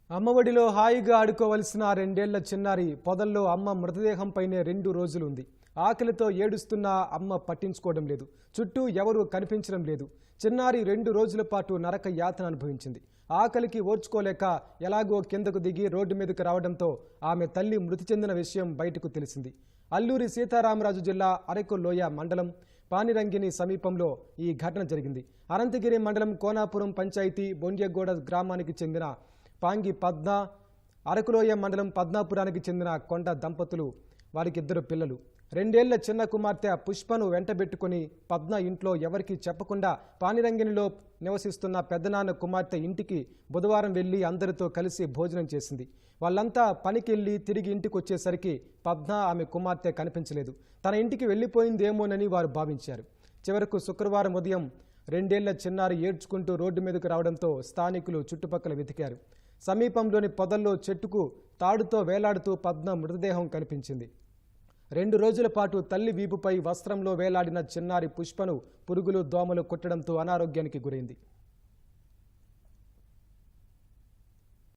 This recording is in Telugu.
అమ్మఒడిలో హాయిగా ఆడుకోవలసిన రెండేళ్ల చిన్నారి పొదల్లో అమ్మ మృతదేహంపైనే 2 రోజులు ఉంది. ఆకలితో ఏడుస్తున్న అమ్మ పట్టించుకోవడం లేదు. చుట్టూ ఎవరూ కనిపించడం లేదు. చిన్నారి 2 రోజుల పాటు నరక యాతన అనుభవించింది. ఆకలికి ఓర్చుకోలేక ఎలాగో కిందకు దిగి రోడ్డు మీదకు రావడంతో ఆమె తల్లి మృతి చెందిన విషయం బయటకు తెలిసింది. అల్లూరి సీతారామరాజు జిల్లా అరకులోయ మండలం పానిరంగిని సమీపంలో ఈ ఘటన జరిగింది. అనంతగిరి మండలం కోనాపురం పంచాయతీ బొండ్యగూడ గ్రామానికి చెందిన పాంగి పద్మ, అరకులోయ మండలం పద్మాపురానికి చెందిన కొండ దంపతులు, వారికి 2 పిల్లలు. 2 ఏళ్ల చిన్న కుమార్తె పుష్పను వెంటబెట్టుకుని పద్మ ఇంట్లో ఎవరికీ చెప్పకుండా పానిరంగినిలో నివసిస్తున్న పెద్దనాన్న కుమార్తె ఇంటికి బుధవారం వెళ్లి అందరితో కలిసి భోజనం చేసింది. వాళ్ళంతా పనికెళ్లి తిరిగి ఇంటికి వచ్చేసరికి పద్మ ఆమె కుమార్తె కనిపించలేదు. తన ఇంటికి వెళ్లిపోయిందేమోనని వారు భావించారు. చివరకు శుక్రవారం ఉదయం 2 ఏళ్ల చిన్నారి ఏడ్చుకుంటూ రోడ్డు మీదకు రావడంతో స్థానికులు చుట్టుపక్కల వెతికారు. సమీపంలోని పొదల్లో చెట్టుకు తాడుతో వేలాడుతూ పద్మ మృతదేహం కనిపించింది. 2 రోజుల పాటు తల్లి వీపుపై వస్త్రంలో వేలాడిన చిన్నారి పుష్పను పురుగులు, దోమలు కుట్టడంతో అనారోగ్యానికి గురైంది.